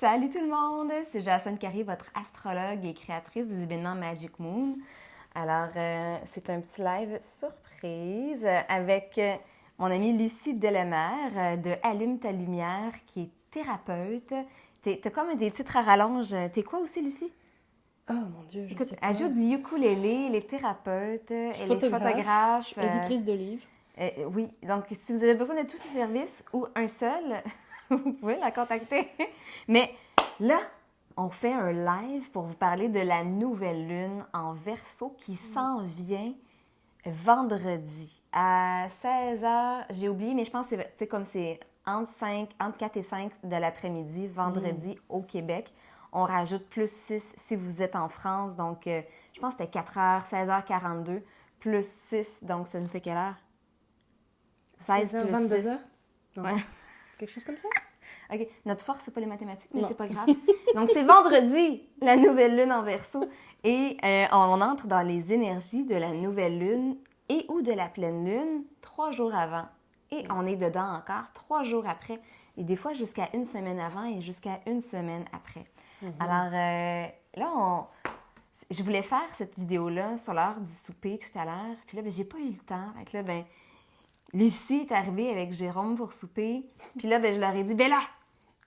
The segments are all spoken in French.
Salut tout le monde, c'est Jacinthe Carré, votre astrologue et créatrice des événements Magic Moon. Alors, c'est un petit live surprise avec mon amie Lucie Delemare de Allume ta lumière, qui est thérapeute. T'as comme des titres à rallonge. T'es quoi aussi, Lucie? Oh mon Dieu, je Écoute, sais elle pas. joue du ukulélé, elle est thérapeute, elle est Photographe, photographe. éditrice de livres. Oui, donc si vous avez besoin de tous ces services ou un seul, vous pouvez la contacter. Mais là, on fait un live pour vous parler de la nouvelle lune en Verseau qui s'en vient vendredi à 16h. J'ai oublié, mais je pense que c'est comme c'est entre 4 et 5 de l'après-midi, vendredi au Québec. On rajoute plus 6 si vous êtes en France. Donc, je pense que c'était 4h, 16h42, plus 6. Donc, ça nous fait quelle heure? 16 16h, plus 22h? Non. Ouais. Quelque chose comme ça? OK. Notre force, c'est pas les mathématiques, mais Non. c'est pas grave. Donc, c'est vendredi, la nouvelle lune en Verseau. Et on entre dans les énergies de la nouvelle lune et ou de la pleine lune 3 jours avant. Et on est dedans encore 3 jours après. Et des fois, jusqu'à une semaine avant et jusqu'à une semaine après. Alors, là, je voulais faire cette vidéo-là sur l'heure du souper tout à l'heure. Puis là, j'ai pas eu le temps. Fait que là, Lucie est arrivée avec Jérôme pour souper. Puis là, je leur ai dit, là,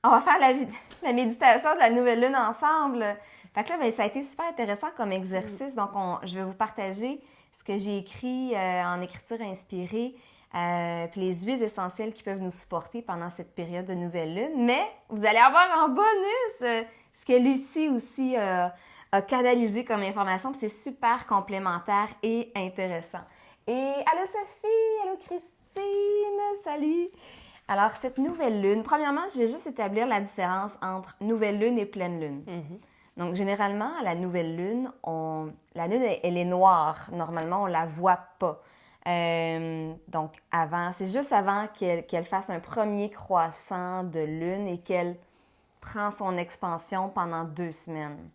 on va faire la méditation de la nouvelle lune ensemble. Fait que là, ça a été super intéressant comme exercice. Donc, je vais vous partager ce que j'ai écrit en écriture inspirée, puis les huiles essentielles qui peuvent nous supporter pendant cette période de nouvelle lune. Mais vous allez avoir en bonus ce que Lucie aussi a canalisé comme information. Puis c'est super complémentaire et intéressant. Et allô Sophie, allô Christine, salut! Alors, cette nouvelle lune, premièrement, je vais juste établir la différence entre nouvelle lune et pleine lune. Donc, généralement, à la nouvelle lune, la lune, elle est noire. Normalement, on ne la voit pas. Donc, c'est juste avant qu'elle fasse un premier croissant de lune et qu'elle prend son expansion pendant 2 semaines.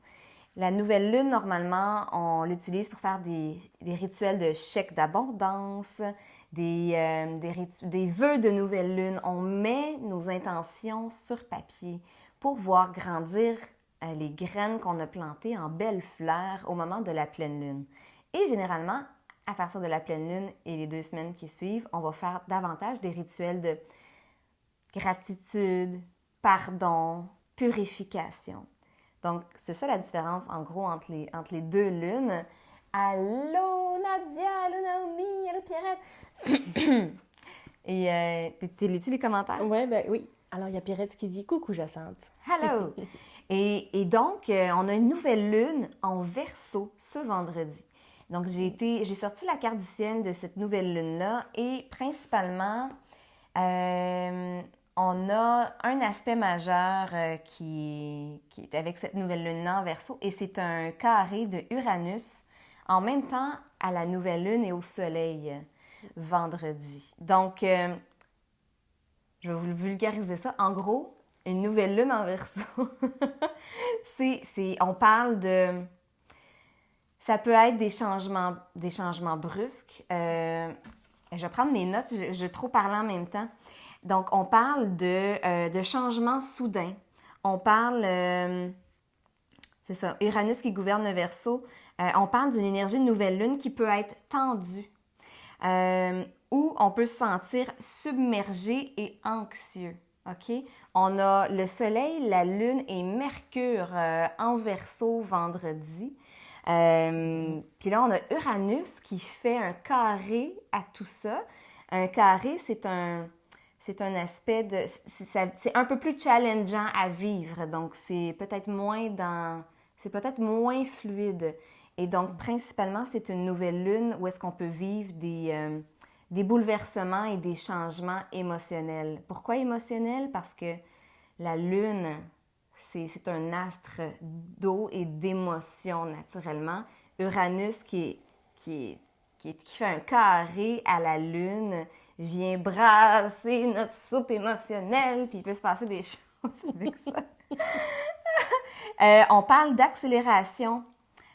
La nouvelle lune, normalement, on l'utilise pour faire des rituels de chèque d'abondance, des vœux de nouvelle lune. On met nos intentions sur papier pour voir grandir les graines qu'on a plantées en belles fleurs au moment de la pleine lune. Et généralement, à partir de la pleine lune et les 2 semaines qui suivent, on va faire davantage des rituels de gratitude, pardon, purification. Donc, c'est ça la différence, en gros, entre les 2 lunes. Allô, Nadia! Allô, Naomi! Allô, Pierrette! Et t'es lis-tu les commentaires? Ouais, oui. Alors, il y a Pierrette qui dit « Coucou, Jacinthe! » Hello! Et donc, on a une nouvelle lune en Verseau ce vendredi. Donc, j'ai sorti la carte du ciel de cette nouvelle lune-là et principalement, on a un aspect majeur qui est avec cette nouvelle lune-là en Verseau et c'est un carré de Uranus en même temps à la nouvelle lune et au soleil vendredi. Donc, je vais vous vulgariser ça. En gros, une nouvelle lune en Verseau, on parle de... Ça peut être des changements brusques. Je vais prendre mes notes, je vais trop parler en même temps. Donc, on parle de changements soudains. On parle, c'est ça, Uranus qui gouverne le Verseau. On parle d'une énergie de nouvelle lune qui peut être tendue, où on peut se sentir submergé et anxieux. OK? On a le Soleil, la Lune et Mercure en Verseau vendredi. Puis là, on a Uranus qui fait un carré à tout ça. Un carré, c'est un aspect de... C'est un peu plus challengeant à vivre, donc c'est peut-être moins fluide. Et donc, principalement, c'est une nouvelle lune où est-ce qu'on peut vivre des bouleversements et des changements émotionnels. Pourquoi émotionnels? Parce que la lune, c'est un astre d'eau et d'émotion naturellement. Uranus qui fait un carré à la lune vient brasser notre soupe émotionnelle, puis il peut se passer des choses avec ça. On parle d'accélération.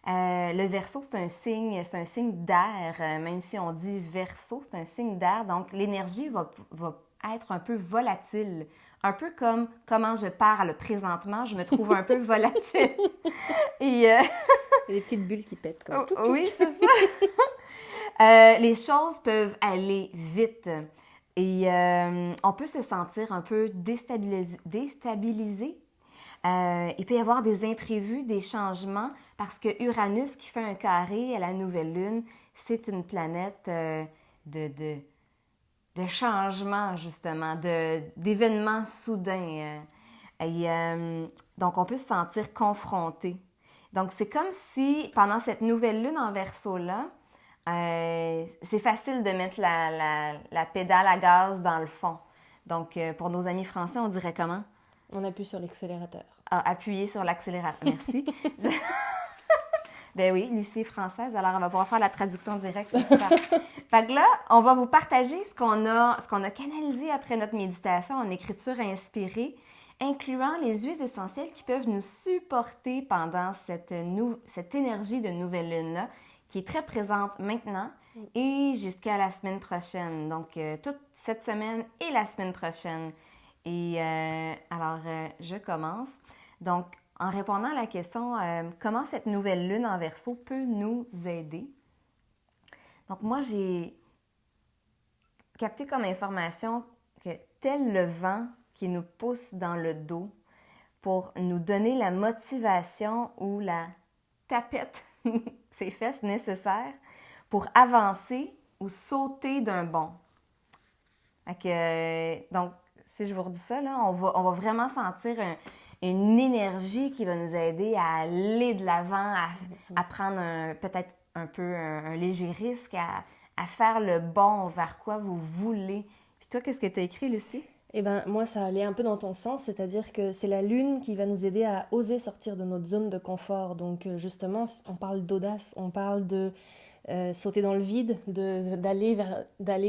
Le Verseau, c'est un signe d'air, même si on dit Verseau, c'est un signe d'air. Donc, l'énergie va être un peu volatile. Un peu comme comment je parle présentement, je me trouve un peu volatile. Et Il y a des petites bulles qui pètent. Comme oui, c'est ça. Les choses peuvent aller vite et on peut se sentir un peu déstabilisé. Il peut y avoir des imprévus, des changements, parce que Uranus, qui fait un carré à la nouvelle lune, c'est une planète de changement, justement, d'événements soudains. Donc, on peut se sentir confronté. Donc, c'est comme si, pendant cette nouvelle lune en Verseau-là, c'est facile de mettre la pédale à gaz dans le fond. Donc, pour nos amis français, on dirait comment? On appuie sur l'accélérateur. Appuyer sur l'accélérateur. Merci. Ben oui, Lucie est française, alors elle va pouvoir faire la traduction directe, c'est super. Fait que là, on va vous partager ce qu'on a canalisé après notre méditation en écriture inspirée, incluant les huiles essentielles qui peuvent nous supporter pendant cette énergie de nouvelle lune-là, qui est très présente maintenant et jusqu'à la semaine prochaine. Donc, toute cette semaine et la semaine prochaine. Et alors, je commence. Donc, en répondant à la question comment cette nouvelle lune en Verseau peut nous aider. Donc, moi, j'ai capté comme information que tel le vent qui nous pousse dans le dos pour nous donner la motivation ou la tapette, ses fesses nécessaires pour avancer ou sauter d'un bond. Donc, si je vous redis ça, là, on va vraiment sentir une énergie qui va nous aider à aller de l'avant, à prendre peut-être un peu un léger risque, à faire le bond vers quoi vous voulez. Puis toi, qu'est-ce que tu as écrit, Lucie? Eh bien, moi, ça allait un peu dans ton sens, c'est-à-dire que c'est la lune qui va nous aider à oser sortir de notre zone de confort. Donc, justement, on parle d'audace, on parle de sauter dans le vide, d'aller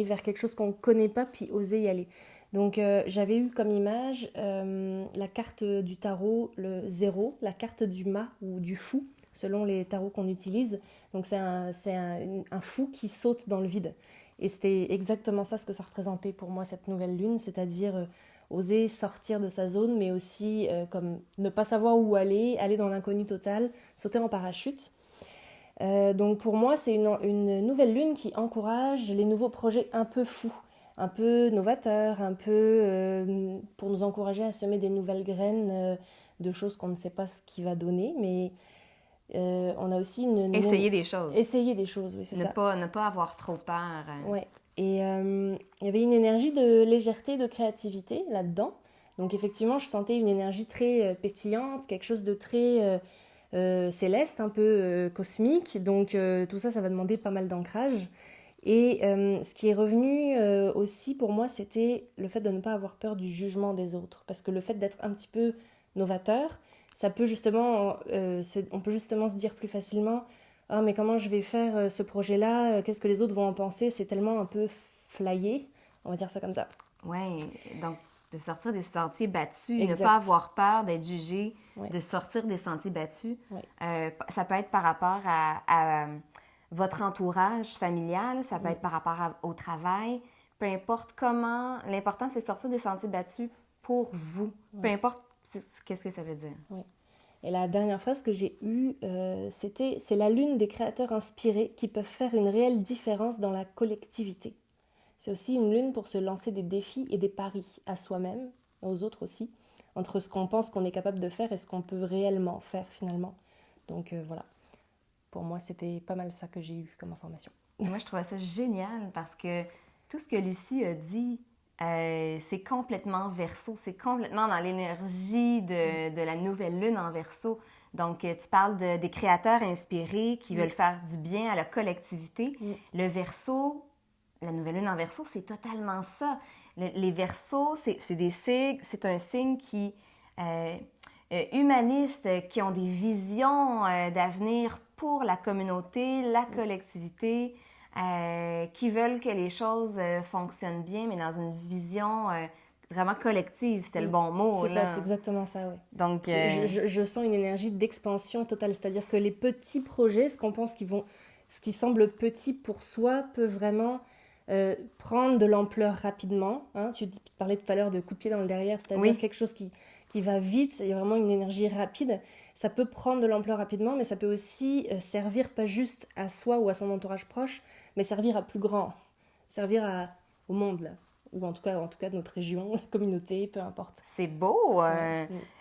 vers quelque chose qu'on ne connaît pas, puis oser y aller. Donc, j'avais eu comme image la carte du tarot, le 0, la carte du mât ou du fou, selon les tarots qu'on utilise. Donc, c'est un fou qui saute dans le vide. Et c'était exactement ça ce que ça représentait pour moi, cette nouvelle lune, c'est-à-dire oser sortir de sa zone, mais aussi comme ne pas savoir où aller dans l'inconnu total, sauter en parachute. Donc pour moi, c'est une nouvelle lune qui encourage les nouveaux projets un peu fous, un peu novateurs, un peu pour nous encourager à semer des nouvelles graines de choses qu'on ne sait pas ce qui va donner, mais on a aussi Essayer des choses. Essayer des choses, oui, c'est ça. Ne pas avoir trop peur. Ouais. Et il y avait une énergie de légèreté, de créativité là-dedans. Donc effectivement, je sentais une énergie très pétillante, quelque chose de très céleste, un peu cosmique. Donc tout ça, ça va demander pas mal d'ancrage. Et ce qui est revenu aussi pour moi, c'était le fait de ne pas avoir peur du jugement des autres. Parce que le fait d'être un petit peu novateur, ça peut justement, on peut justement se dire plus facilement « Ah, mais comment je vais faire ce projet-là? Qu'est-ce que les autres vont en penser ?» C'est tellement un peu flyé, on va dire ça comme ça. Oui, donc de sortir des sentiers battus, Exact. ne pas avoir peur d'être jugé, Ouais. de sortir des sentiers battus. Ouais. Ça peut être par rapport à votre entourage familial, ça peut être par rapport au travail, peu importe comment. L'important, c'est de sortir des sentiers battus pour vous, peu importe qu'est-ce que ça veut dire. Oui. Et la dernière phrase que j'ai eue, c'est la lune des créateurs inspirés qui peuvent faire une réelle différence dans la collectivité. C'est aussi une lune pour se lancer des défis et des paris à soi-même, aux autres aussi, entre ce qu'on pense qu'on est capable de faire et ce qu'on peut réellement faire finalement. Donc voilà, pour moi c'était pas mal ça que j'ai eu comme information. Moi je trouvais ça génial parce que tout ce que Lucie a dit, c'est complètement Verseau, c'est complètement dans l'énergie de la nouvelle lune en Verseau. Donc, tu parles des créateurs inspirés qui veulent faire du bien à la collectivité. Le Verseau, la nouvelle lune en Verseau, c'est totalement ça. Les Verseaux, c'est un signe qui humaniste, qui ont des visions d'avenir pour la communauté, la collectivité, qui veulent que les choses fonctionnent bien, mais dans une vision vraiment collective. C'était le bon mot. C'est là. ça, c'est exactement ça, oui. Donc, je sens une énergie d'expansion totale, c'est-à-dire que les petits projets, ce qui semble petit pour soi, peut vraiment prendre de l'ampleur rapidement. Hein. Tu parlais tout à l'heure de coup de pied dans le derrière, c'est-à-dire quelque chose qui va vite, il y a vraiment une énergie rapide. Ça peut prendre de l'ampleur rapidement, mais ça peut aussi servir pas juste à soi ou à son entourage proche, mais servir à plus grand, servir au monde, là. Ou en tout cas de notre région, la communauté, peu importe. C'est beau!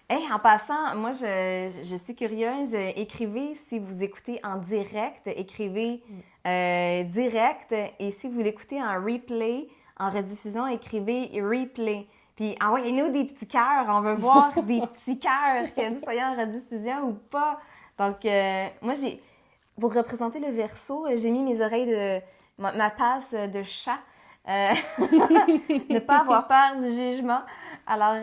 Hey, en passant, moi, je suis curieuse. Écrivez si vous écoutez en direct. Écrivez direct. Et si vous l'écoutez en replay, en rediffusion, écrivez replay. Puis envoyez-nous des petits cœurs. On veut voir des petits cœurs, que vous soyez en rediffusion ou pas. Donc, moi, pour représenter le Verseau, j'ai mis mes oreilles ma passe de chat. Ne pas avoir peur du jugement. Alors,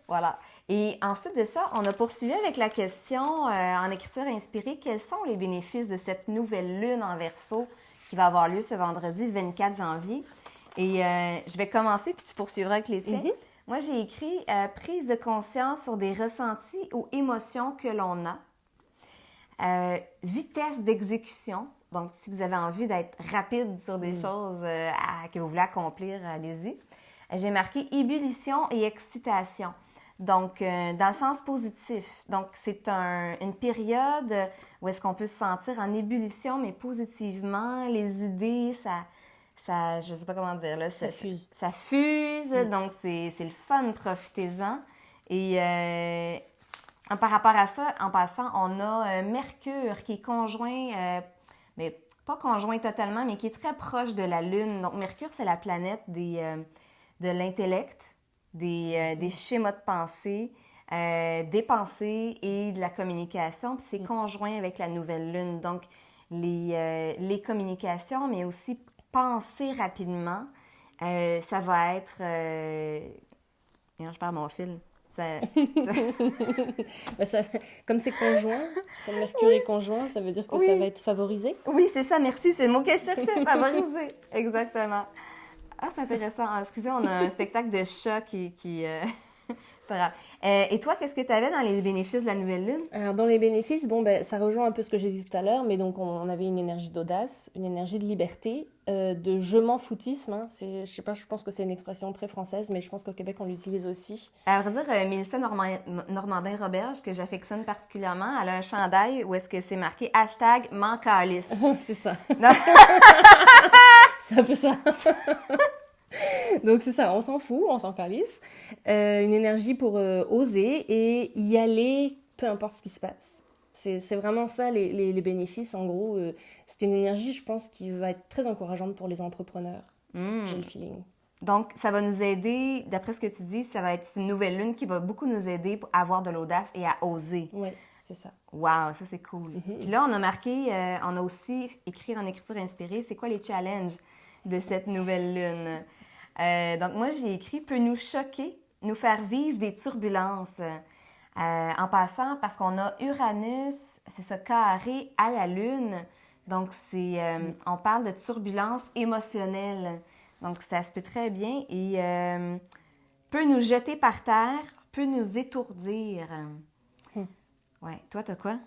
voilà. Et ensuite de ça, on a poursuivi avec la question en écriture inspirée, quels sont les bénéfices de cette nouvelle lune en Verseau qui va avoir lieu ce vendredi 24 janvier? Et je vais commencer, puis tu poursuivras avec les tiens. Moi, j'ai écrit prise de conscience sur des ressentis ou émotions que l'on a. Vitesse d'exécution. Donc, si vous avez envie d'être rapide sur des choses que vous voulez accomplir, allez-y. J'ai marqué ébullition et excitation. Donc, dans le sens positif. Donc, c'est une période où est-ce qu'on peut se sentir en ébullition, mais positivement. Les idées, ça je ne sais pas comment dire, là. Ça fuse. Ça fuse, donc c'est le fun, profitez-en. Et par rapport à ça, en passant, on a Mercure qui est conjoint, mais pas conjoint totalement, mais qui est très proche de la Lune. Donc, Mercure, c'est la planète de l'intellect, des schémas de pensée, des pensées et de la communication. Puis c'est conjoint avec la nouvelle Lune. Donc, les communications, mais aussi penser rapidement, ça va être... je perds mon fil. Comme c'est conjoint, comme Mercure est conjoint, ça veut dire que ça va être favorisé? Oui, c'est ça, merci, c'est le mot que je cherchais, favorisé, exactement. Ah, c'est intéressant. Excusez, on a un spectacle de chat qui pas grave. Et toi, qu'est-ce que tu avais dans les bénéfices de la nouvelle lune? Alors, dans les bénéfices, ça rejoint un peu ce que j'ai dit tout à l'heure, mais donc on avait une énergie d'audace, une énergie de liberté, de je m'en foutisme. Hein. Je sais pas, je pense que c'est une expression très française, mais je pense qu'au Québec, on l'utilise aussi. À vrai dire, Mélissa Normandin-Roberge, que j'affectionne particulièrement, elle a un chandail où est-ce que c'est marqué # m'en calisse. C'est ça. C'est un peu ça. Donc c'est ça, on s'en fout, on s'en calisse. Une énergie pour oser et y aller, peu importe ce qui se passe. C'est vraiment ça les bénéfices. En gros, c'est une énergie, je pense, qui va être très encourageante pour les entrepreneurs. J'ai le feeling. Donc, ça va nous aider, d'après ce que tu dis, ça va être une nouvelle lune qui va beaucoup nous aider à avoir de l'audace et à oser. Oui, c'est ça. Wow, ça c'est cool. Puis là, on a marqué, on a aussi écrit en écriture inspirée, c'est quoi les challenges de cette nouvelle lune? Donc, moi, j'ai écrit « peut nous choquer, nous faire vivre des turbulences ». En passant, parce qu'on a Uranus, c'est ça, carré à la Lune. Donc, on parle de turbulences émotionnelles. Donc, ça se peut très bien. Et peut nous jeter par terre, peut nous étourdir. Ouais. Toi, t'as quoi?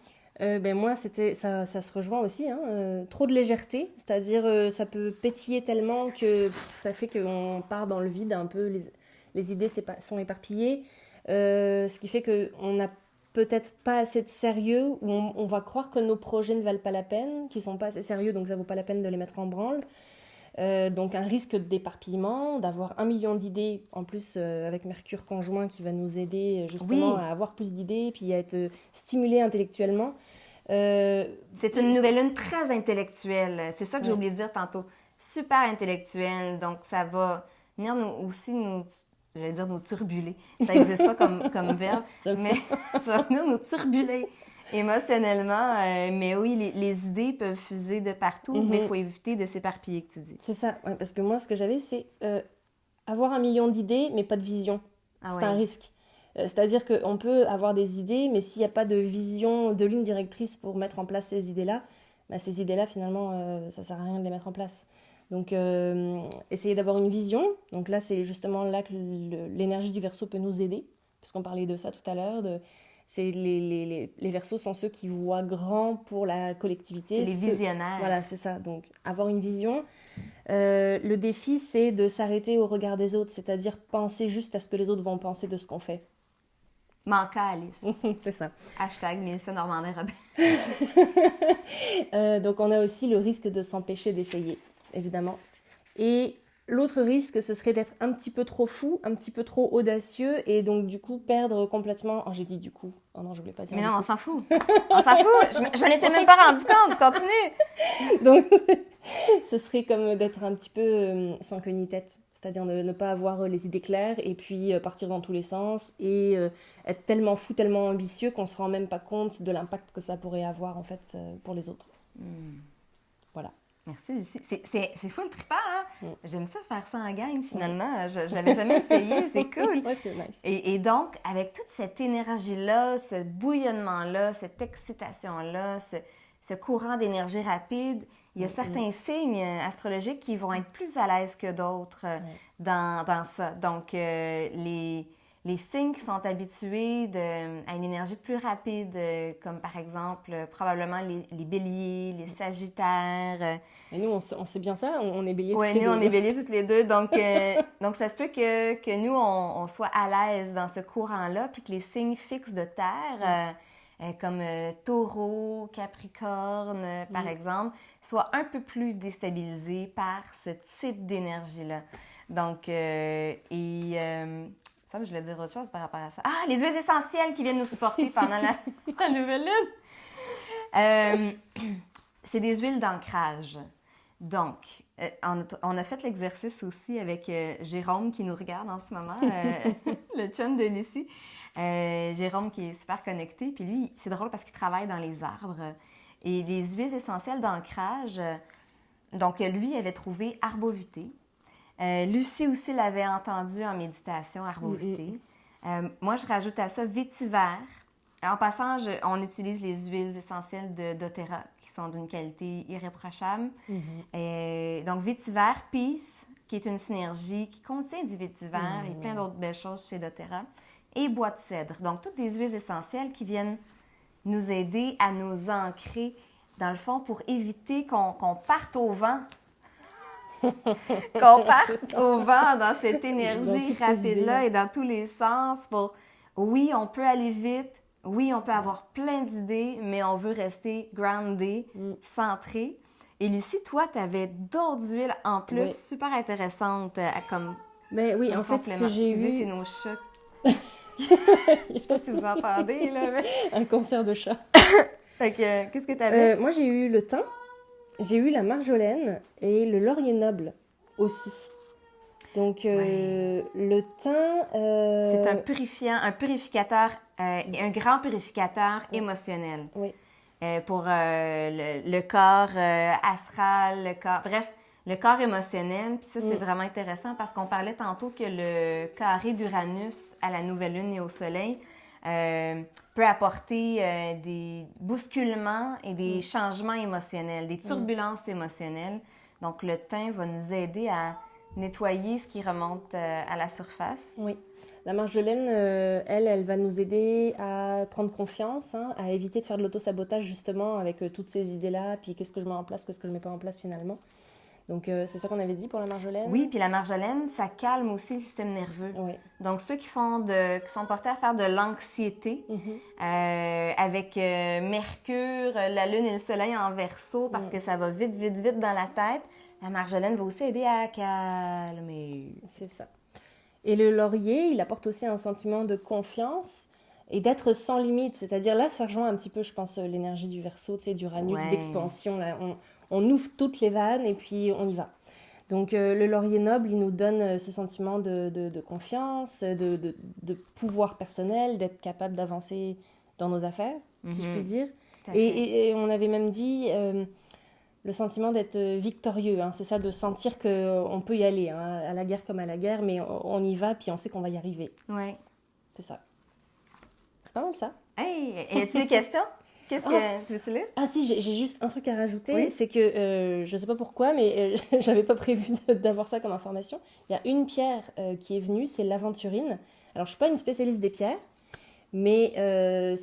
Moi, ça se rejoint aussi. Hein, trop de légèreté, c'est-à-dire ça peut pétiller tellement que ça fait qu'on part dans le vide un peu. Les idées sont éparpillées. Ce qui fait qu'on n'a peut-être pas assez de sérieux, ou on va croire que nos projets ne valent pas la peine, qu'ils ne sont pas assez sérieux, donc ça ne vaut pas la peine de les mettre en branle. Donc un risque d'éparpillement, d'avoir 1 million d'idées, en plus avec Mercure conjoint qui va nous aider justement à avoir plus d'idées, puis à être stimulé intellectuellement. C'est une nouvelle lune très intellectuelle, c'est ça que j'ai oublié de dire tantôt, super intellectuelle, donc ça va venir j'allais dire nous turbuler. Ça n'existe pas comme verbe, mais ça va venir nous turbuler émotionnellement. Mais oui, les idées peuvent fuser de partout, mais il faut éviter de s'éparpiller, que tu dis. C'est ça, ouais, parce que moi, ce que j'avais, c'est avoir 1 million d'idées, mais pas de vision. C'est un risque. C'est-à-dire qu'on peut avoir des idées, mais s'il n'y a pas de vision, de ligne directrice pour mettre en place ces idées-là, ces idées-là, finalement, ça ne sert à rien de les mettre en place. Donc, essayer d'avoir une vision. Donc là, c'est justement là que l'énergie du Verseau peut nous aider, puisqu'on parlait de ça tout à l'heure. Les Verseaux sont ceux qui voient grand pour la collectivité. C'est les visionnaires. Voilà, c'est ça. Donc, avoir une vision, Le défi, c'est de s'arrêter au regard des autres, c'est-à-dire penser juste à ce que les autres vont penser de ce qu'on fait. Manqua Alice. C'est ça. Hashtag Mélissa Normandin-Robert. Donc on a aussi le risque de s'empêcher d'essayer, évidemment. Et l'autre risque, ce serait d'être un petit peu trop fou, un petit peu trop audacieux et donc du coup perdre complètement... Oh, j'ai dit du coup. Oh non, je voulais pas dire. Mais non, on s'en fout. On s'en fout. Je m'en étais même pas rendu compte. Continue. Donc ce serait comme d'être un petit peu sans queue ni tête. C'est-à-dire ne pas avoir les idées claires et puis partir dans tous les sens et être tellement fou, tellement ambitieux qu'on ne se rend même pas compte de l'impact que ça pourrait avoir en fait pour les autres. Voilà. Merci Lucie. C'est full trippant, hein? J'aime ça faire ça en gang finalement. Je l'avais jamais essayé, c'est cool. Ouais, c'est nice. Et donc, avec toute cette énergie-là, ce bouillonnement-là, cette excitation-là, ce courant d'énergie rapide, il y a certains signes astrologiques qui vont être plus à l'aise que d'autres dans ça. Donc, les signes qui sont habitués à une énergie plus rapide, comme par exemple, probablement les béliers, les sagittaires. Et nous, on sait bien ça, on est béliers toutes les deux. Oui, nous, on est béliers toutes les deux. Donc, donc ça se peut que nous, on soit à l'aise dans ce courant-là, puis que les signes fixes de terre... comme taureau, capricorne, par exemple, soient un peu plus déstabilisés par ce type d'énergie-là. Donc, ça, je voulais dire autre chose par rapport à ça. Ah, les huiles essentielles qui viennent nous supporter pendant la nouvelle lune! C'est des huiles d'ancrage. Donc, on a fait l'exercice aussi avec Jérôme qui nous regarde en ce moment, le chum de Lucie. Jérôme qui est super connecté, puis lui, c'est drôle parce qu'il travaille dans les arbres. Et les huiles essentielles d'ancrage, donc lui avait trouvé arbovité. Lucie aussi l'avait entendu en méditation, arbovité. Moi, je rajoute à ça vétiver. En passant, on utilise les huiles essentielles de doTERRA qui sont d'une qualité irréprochable. Donc, vétiver, peace, qui est une synergie qui contient du vétiver et plein d'autres belles choses chez doTERRA. Et bois de cèdre. Donc, toutes des huiles essentielles qui viennent nous aider à nous ancrer, dans le fond, pour éviter qu'on parte au vent. Qu'on parte au vent dans cette énergie rapide-là et dans tous les sens. Oui, on peut aller vite. Oui, on peut avoir plein d'idées, mais on veut rester groundé, centré. Et Lucie, toi, tu avais d'autres huiles en plus super intéressantes comme... Mais oui, en fait, ce que j'ai vu... c'est nos chats. Je sais pas si vous entendez, là. Mais... Un concert de chats. Fait que, qu'est-ce que tu avais? Moi, j'ai eu le thym, j'ai eu la marjolaine et le laurier noble aussi. Donc, le thym... C'est un purificateur, un grand purificateur émotionnel. Oui. Pour le corps astral, le corps... Bref, le corps émotionnel. Puis ça, c'est vraiment intéressant parce qu'on parlait tantôt que le carré d'Uranus à la nouvelle lune et au soleil peut apporter des bousculements et des changements émotionnels, des turbulences émotionnelles. Donc, le thym va nous aider à nettoyer ce qui remonte à la surface. Oui. La marjolaine, elle va nous aider à prendre confiance, à éviter de faire de l'auto-sabotage justement avec toutes ces idées-là, puis qu'est-ce que je mets en place, qu'est-ce que je mets pas en place finalement. Donc, c'est ça qu'on avait dit pour la marjolaine? Oui, puis la marjolaine, ça calme aussi le système nerveux. Oui. Donc, ceux qui sont portés à faire de l'anxiété, avec Mercure, la Lune et le Soleil en Verseau, parce que ça va vite, vite, vite dans la tête, la marjolaine va aussi aider à calmer. C'est ça. Et le laurier, il apporte aussi un sentiment de confiance et d'être sans limite. C'est-à-dire, là, ça rejoint un petit peu, je pense, l'énergie du Verseau, tu sais, d'Uranus, d'expansion. Là, on ouvre toutes les vannes et puis on y va. Donc, le laurier noble, il nous donne ce sentiment de confiance, de pouvoir personnel, d'être capable d'avancer dans nos affaires, si je puis dire. Et on avait même dit le sentiment d'être victorieux. C'est ça, de sentir qu'on peut y aller, à la guerre comme à la guerre, mais on y va, puis on sait qu'on va y arriver. Oui. C'est ça. C'est pas mal, ça. Hey, y a-t-il des questions? Qu'est-ce que tu veux-tu lire? Ah si, j'ai juste un truc à rajouter, oui? C'est que, je sais pas pourquoi, mais j'avais pas prévu d'avoir ça comme information. Il y a une pierre qui est venue, c'est l'aventurine. Alors, je suis pas une spécialiste des pierres, mais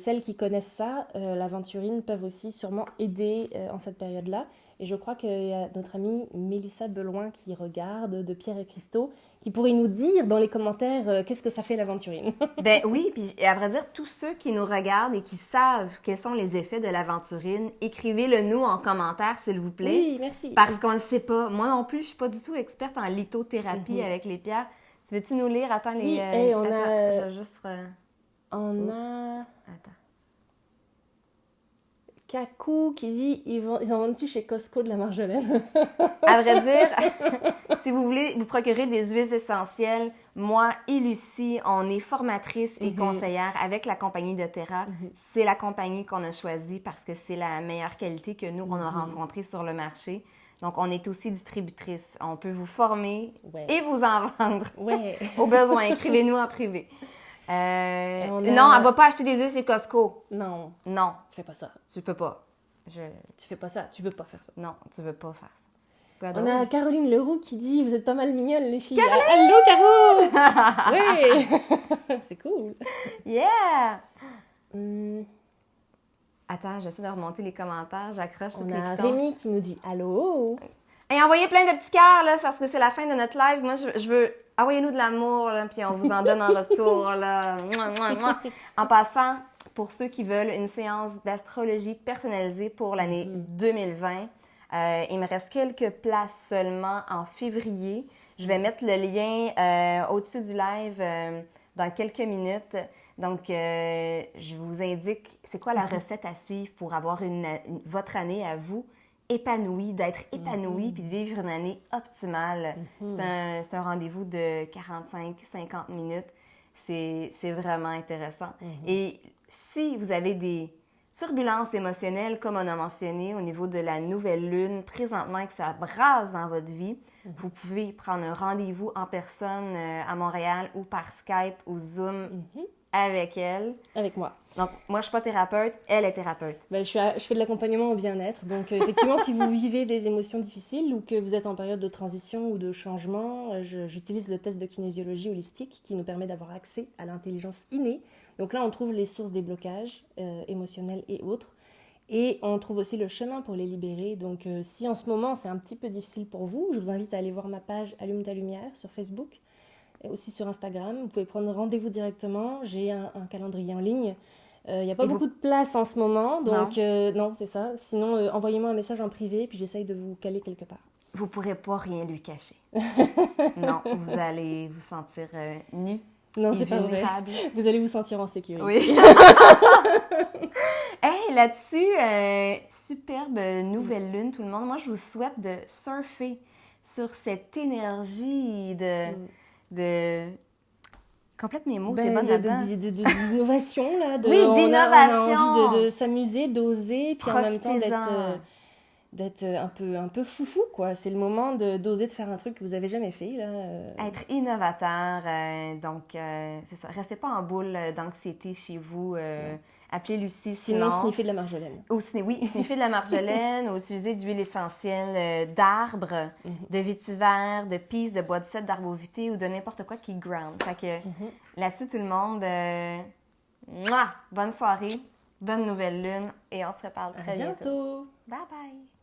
celles qui connaissent ça, l'aventurine, peuvent aussi sûrement aider en cette période-là. Et je crois qu'il y a notre amie Mélissa Beloin qui regarde, de Pierre et Christo, qui pourrait nous dire dans les commentaires qu'est-ce que ça fait l'aventurine. Ben oui, puis à vrai dire, tous ceux qui nous regardent et qui savent quels sont les effets de l'aventurine, écrivez-le nous en commentaire, s'il vous plaît. Oui, merci. Parce qu'on ne sait pas. Moi non plus, je suis pas du tout experte en lithothérapie avec les pierres. Tu veux-tu nous lire? Attends, les... Oui, et on attends, a... je vais juste... On Oups. a Attends. Kakou qui dit ils en vendent-tu chez Costco de la marjolaine? À vrai dire, si vous voulez vous procurer des huiles essentielles, moi et Lucie, on est formatrice et conseillère avec la compagnie de Terra. C'est la compagnie qu'on a choisie parce que c'est la meilleure qualité que nous, on a rencontrée sur le marché. Donc, on est aussi distributrice. On peut vous former et vous en vendre. Ouais. Au besoin, écrivez-nous en privé. Non, elle va pas acheter des huiles chez Costco. Non, Non, fais pas ça. tu peux pas. Tu fais pas ça, tu veux pas faire ça. Non, tu veux pas faire ça. On a Caroline Leroux qui dit vous êtes pas mal mignonnes les filles. Allô Caro. Oui. C'est cool. Yeah! Attends, j'essaie de remonter les commentaires. J'accroche toutes les On a pitons. Rémi qui nous dit allô. Et envoyez plein de petits cœurs, là, parce que c'est la fin de notre live. Moi, je veux... Envoyez-nous de l'amour, là, puis on vous en donne en retour, là. Mouah, mouah, mouah. En passant, pour ceux qui veulent une séance d'astrologie personnalisée pour l'année 2020, il me reste quelques places seulement en février. Je vais mettre le lien au-dessus du live dans quelques minutes. Donc, je vous indique c'est quoi la recette à suivre pour avoir votre année à vous épanouie, d'être épanouie puis de vivre une année optimale. C'est un rendez-vous de 45-50 minutes. C'est vraiment intéressant. Et si vous avez des turbulences émotionnelles, comme on a mentionné au niveau de la nouvelle lune, présentement que ça brasse dans votre vie, vous pouvez prendre un rendez-vous en personne à Montréal ou par Skype ou Zoom avec elle. Avec moi. Donc, moi, je suis pas thérapeute, elle est thérapeute. Ben, je fais de l'accompagnement au bien-être. Donc, effectivement, si vous vivez des émotions difficiles ou que vous êtes en période de transition ou de changement, j'utilise le test de kinésiologie holistique qui nous permet d'avoir accès à l'intelligence innée. Donc là, on trouve les sources des blocages émotionnels et autres. Et on trouve aussi le chemin pour les libérer. Donc, si en ce moment, c'est un petit peu difficile pour vous, je vous invite à aller voir ma page Allume ta lumière sur Facebook et aussi sur Instagram. Vous pouvez prendre rendez-vous directement. J'ai un calendrier en ligne. Il n'y a pas beaucoup de place en ce moment, donc non, c'est ça. Sinon, envoyez-moi un message en privé, puis j'essaye de vous caler quelque part. Vous ne pourrez pas rien lui cacher. Non, vous allez vous sentir nu. Non, et c'est pas vrai. Vous allez vous sentir en sécurité. Oui. Hey, là-dessus, superbe nouvelle lune, tout le monde. Moi, je vous souhaite de surfer sur cette énergie de... Complète mes mots, t'es bonne là-dedans. D'innovation, là. Oui, d'innovation. On a envie de s'amuser, d'oser, puis en même temps d'être un peu foufou, quoi. C'est le moment d'oser de faire un truc que vous avez jamais fait, là. Être innovateur, donc c'est ça. Restez pas en boule d'anxiété chez vous. Appelez Lucie sinon sniffer de la marjolaine. Oui, sniffer de la marjolaine ou utiliser d'huile essentielle d'arbre, de vétiver, de pisse, de bois de cèdre, d'arbovité ou de n'importe quoi qui ground. Fait que là-dessus, tout le monde, bonne soirée, bonne nouvelle lune et on se reparle très bientôt. Bientôt! Bye bye!